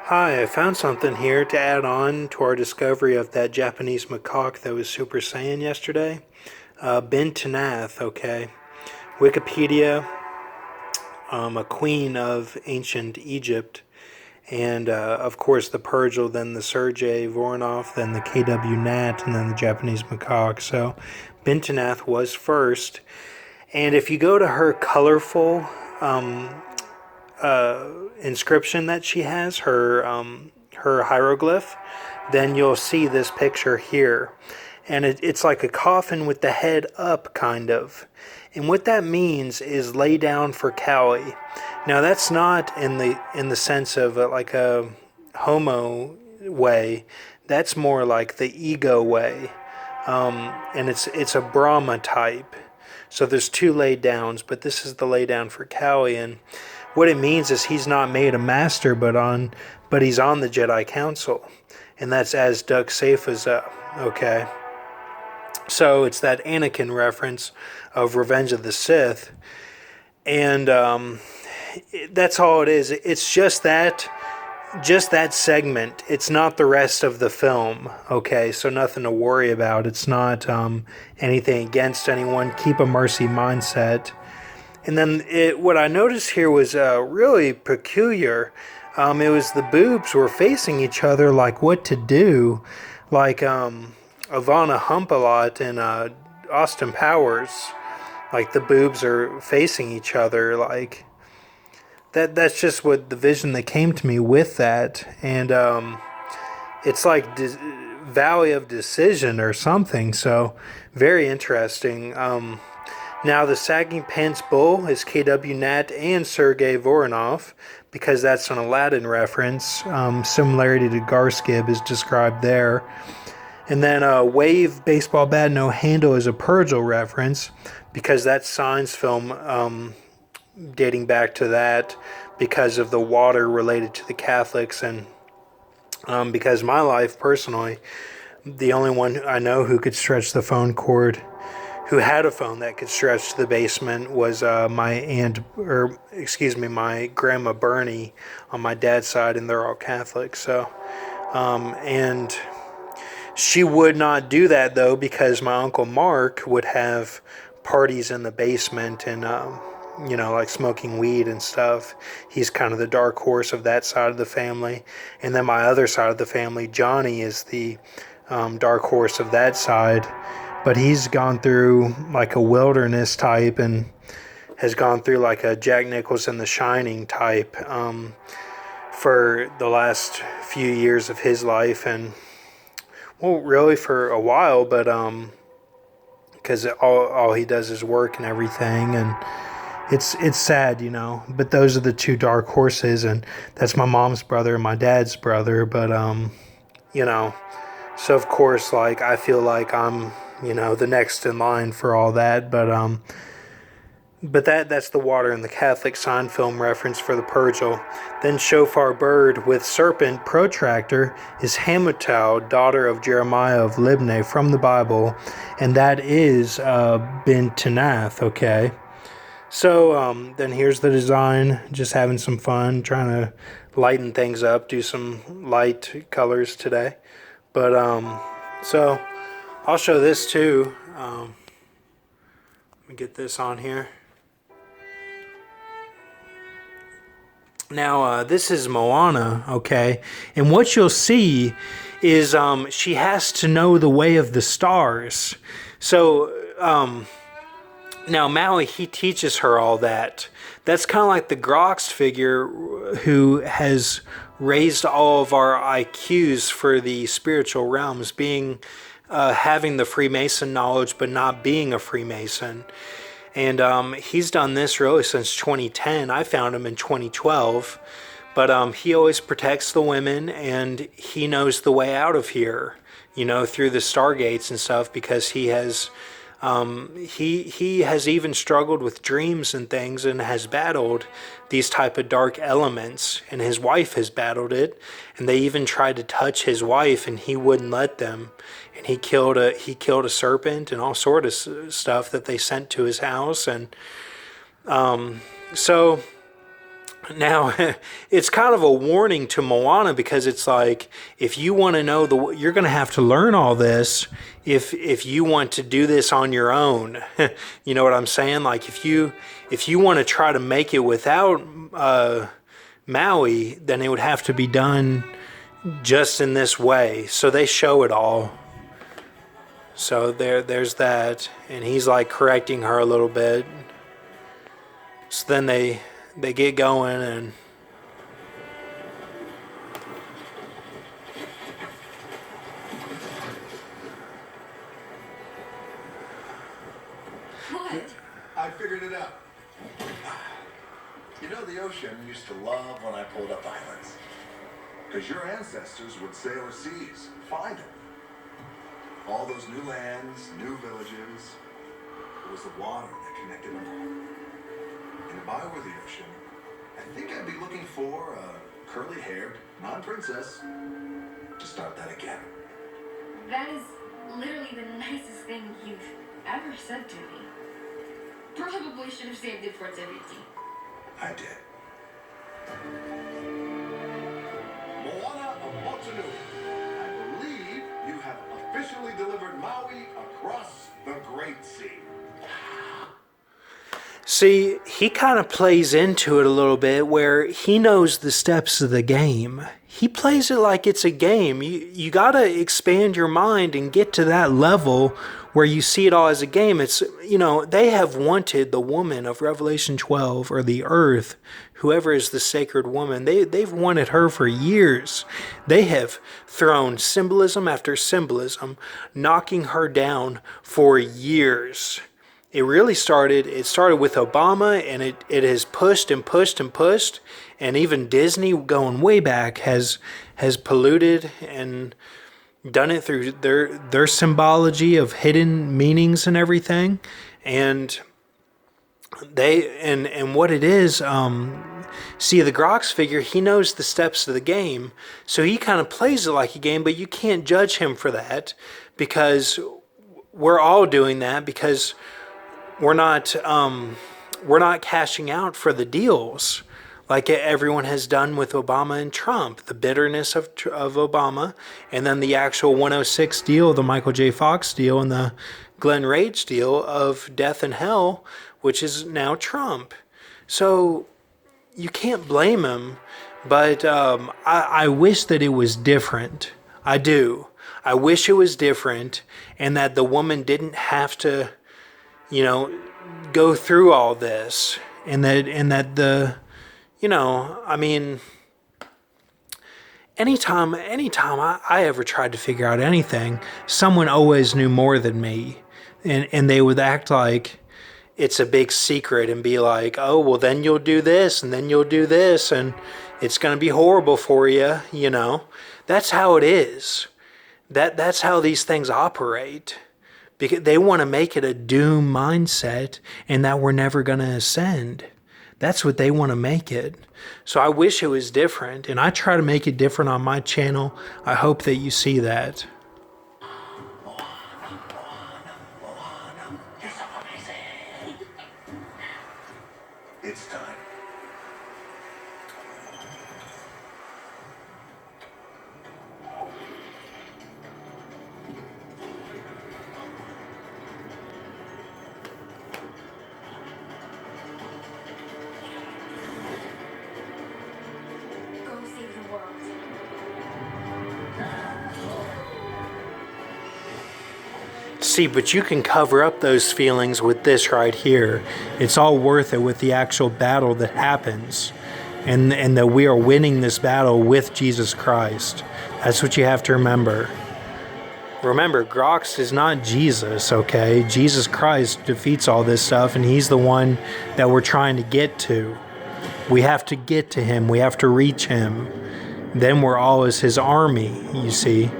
Hi, I found something here to add on to our discovery of that Japanese macaque that was Super Saiyan yesterday. Ben Tanath, okay. Wikipedia, a queen of ancient Egypt, and of course the Purgil, then the Sergei Voronov, then the KW Nat, and then the Japanese macaque. So Ben Tanath was first. And if you go to her colorful inscription that she has, her hieroglyph, then you'll see this picture here. And it's like a coffin with the head up, kind of. And what that means is lay down for Cowie. Now that's not in the sense of like a homo way. That's more like the ego way, and it's a Brahma type. So there's two lay downs, but this is the lay down for Cowie, and what it means is he's not made a master, but he's on the Jedi Council, and that's as Duck Seifa's. Okay, so it's that Anakin reference of Revenge of the Sith, and that's all it is. It's just that segment. It's not the rest of the film. Okay, so nothing to worry about. It's not anything against anyone. Keep a mercy mindset. And then what I noticed here was really peculiar. It was the boobs were facing each other, like what to do, like Ivana Humpalot and Austin Powers. Like the boobs are facing each other, like that's just what the vision that came to me with that, and it's like Valley of Decision or something. So very interesting. Now the sagging pants bull is KW Nat and Sergei Voronov, because that's an Aladdin reference. Similarity to Garskib is described there. And then wave baseball bat no handle is a Purgil reference, because that's science film, dating back to that, because of the water related to the Catholics, and because my life personally, the only one I know who could stretch the phone cord, who had a phone that could stretch to the basement, was my grandma Bernie on my dad's side, and they're all Catholic. So, and she would not do that though, because my uncle Mark would have parties in the basement, and like smoking weed and stuff. He's kind of the dark horse of that side of the family. And then my other side of the family, Johnny, is the dark horse of that side. But he's gone through like a wilderness type, and has gone through like a Jack Nicholson The Shining type for the last few years of his life. And, well, really for a while, but because all he does is work and everything, and it's sad, but those are the two dark horses, and that's my mom's brother and my dad's brother. But so of course, like, I feel like I'm the next in line for all that. But that's the water in the Catholic sign film reference for the Purgil. Then Shofar Bird with serpent protractor is Hamutal, daughter of Jeremiah of Libnah, from the Bible, and that is Ben Tanath. Okay. So then here's the design, just having some fun, trying to lighten things up, do some light colors today. But so I'll show this too. Let me get this on here. Now this is Moana, okay? And what you'll see is she has to know the way of the stars. So now Maui, he teaches her all that. That's kind of like the Grox figure who has raised all of our IQs for the spiritual realms, being having the Freemason knowledge but not being a Freemason. And he's done this really since 2010. I found him in 2012. But he always protects the women, and he knows the way out of here, through the stargates and stuff, because he has he has even struggled with dreams and things, and has battled these type of dark elements, and his wife has battled it, and they even tried to touch his wife, and he wouldn't let them, and he killed a serpent and all sort of stuff that they sent to his house. And so Now, it's kind of a warning to Moana because it's like if you want to know you're going to have to learn all this if you want to do this on your own. You know what I'm saying? Like if you want to try to make it without Maui, then it would have to be done just in this way. So they show it all. So there's that, and he's like correcting her a little bit. So then they get going and what? I figured it out. You know, the ocean used to love when I pulled up islands. Because your ancestors would sail the seas, find them. All those new lands, new villages. It was the water that connected them all. And if I were the ocean, I think I'd be looking for a curly-haired, non-princess to start that again. That is literally the nicest thing you've ever said to me. Probably should have saved it for eternity. I did. Moana of Motunui, I believe you have officially delivered Maui across the Great Sea. see, he kind of plays into it a little bit where he knows the steps of the game. He plays it like it's a game. You got to expand your mind and get to that level where you see it all as a game. It's, you know, they have wanted the woman of Revelation 12 or the earth, whoever is the sacred woman. They've wanted her for years. They have thrown symbolism after symbolism, knocking her down for years. It started with Obama, and it has pushed and pushed and pushed, and even Disney, going way back, has polluted and done it through their symbology of hidden meanings and everything. And what it is, see, the Grox figure, he knows the steps of the game, so he kind of plays it like a game, but you can't judge him for that because we're all doing that because we're not cashing out for the deals like everyone has done with Obama and Trump, the bitterness of Obama, and then the actual 106 deal, the Michael J. Fox deal, and the Glenn Rage deal of death and hell, which is now Trump. So you can't blame him, but I wish that it was different. I do. I wish it was different, and that the woman didn't have to, you know, go through all this, and that the, you know, I mean, anytime I ever tried to figure out anything, someone always knew more than me, and they would act like it's a big secret and be like, oh, well, then you'll do this, and then you'll do this, and it's going to be horrible for you, you know. That's how it is. That's how these things operate. Because they want to make it a doom mindset and that we're never going to ascend. That's what they want to make it. So I wish it was different, and I try to make it different on my channel. I hope that you see that. You're so amazing. It's time. Go save the world. See, but you can cover up those feelings with this right here. It's all worth it with the actual battle that happens. And that we are winning this battle with Jesus Christ. That's what you have to remember. Remember, Grox is not Jesus, okay? Jesus Christ defeats all this stuff, and he's the one that we're trying to get to. We have to get to him. We have to reach him. Then we're all as his army, you see.